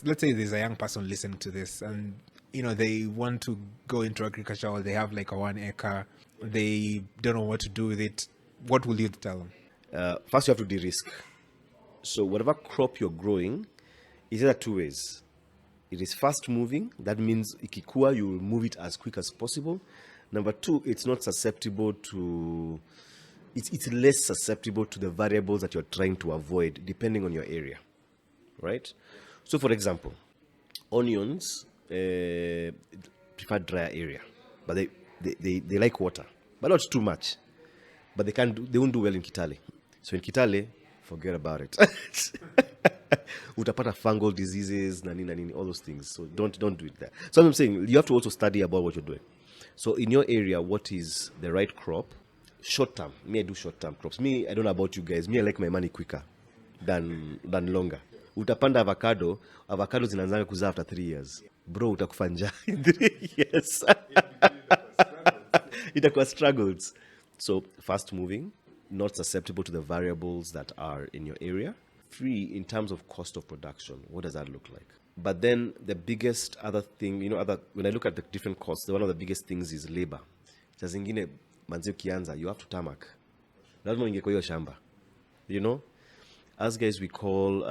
Let's say there's a young person listening to this and they want to go into agriculture, or they have like a 1 acre, they don't know what to do with it. What will you tell them? First, you have to de-risk. So whatever crop you're growing is either two ways. It is fast moving. That means ikikua, you will move it as quick as possible. Number two, it's not susceptible to, it's less susceptible to the variables that you're trying to avoid depending on your area, right? So for example, onions prefer drier area, but they like water, but not too much. But they won't do well in Kitale. So in Kitale, forget about it. Utapata fungal diseases, nani, all those things. So don't do it there. So I'm saying you have to also study about what you're doing. So in your area, what is the right crop? Short term. Me, I do short term crops. Me, I don't know about you guys. Me, I like my money quicker than longer. Utapanda avocado. Avocados zinaanza kuzaa after 3 years. Bro, utakufa njaa in 3 years. Itakuwa struggles. So fast moving, not susceptible to the variables that are in your area. Free in terms of cost of production. What does that look like? But then the biggest other thing, when I look at the different costs, one of the biggest things is labor. Saa zingine manzi ukianza, you have to tarmac. Lazima uingie kwa hiyo shamba. As guys, we call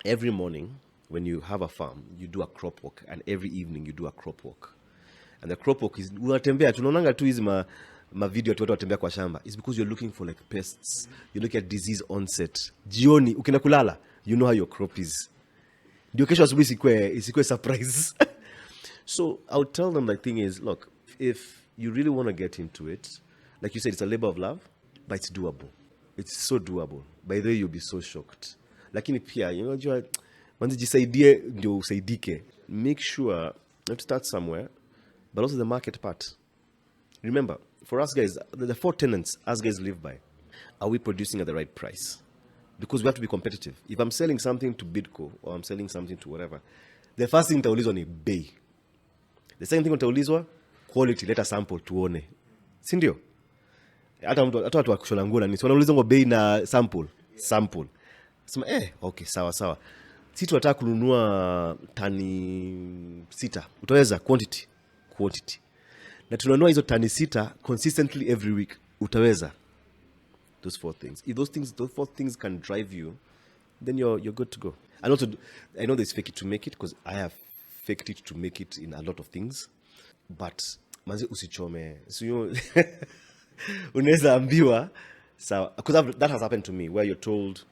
every morning when you have a farm, you do a crop walk, and every evening you do a crop walk. And the crop walk is unatembea, tunaonanga tu hizi ma video watu watembea kwa shamba. It's because you're looking for like pests. You look at disease onset. Jioni ukienda kulala, you know how your crop is. Ndio kesho asubuhi isikwe surprise. So I would tell them, the thing is, look, if you really want to get into it, like you said, it's a labor of love, but it's doable. It's so doable. By the way, you'll be so shocked. Lakini pia, manzi jisaidie ndio usaidike. Make sure you have to start somewhere, but also the market part. Remember, for us guys, the 4 tenets us guys live by. Are we producing at the right price? Because we have to be competitive. If I'm selling something to Bidco or I'm selling something to whatever, the first thing nitaulizwa ni bei. The second thing nitaulizwa, quality, let us sample tuone. Si ndio? Hata watu wa kushona nguo na wanauliza ngo bei na sample. Sema okay, sawa. Sisi tunataka kununua tani 6. Utaweza quantity. Na tunanunua hizo tani 6 consistently every week. Utaweza. Those 4 things. If those 4 things can drive you, then you're good to go. And also, I know there's fake it to make it, because I have faked it to make it in a lot of things. But manzi usichome. So unaweza ambiwa, because that has happened to me, where you're told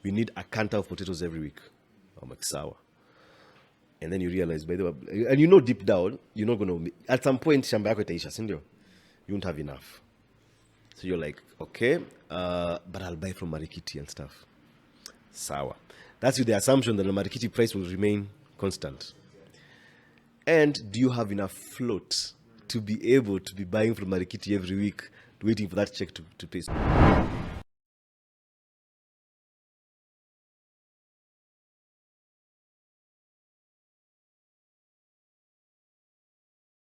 we need a canter of potatoes every week. I'm like, sawa. And then you realize, by the way, and deep down, you're not going to, at some point, shamba yako itaisha, sindio? You won't have enough. So you're like, okay, but I'll buy from Marikiti and stuff. Sawa. That's with the assumption that the Marikiti price will remain constant. And do you have enough float to be able to be buying from Marikiti every week, waiting for that check to pay?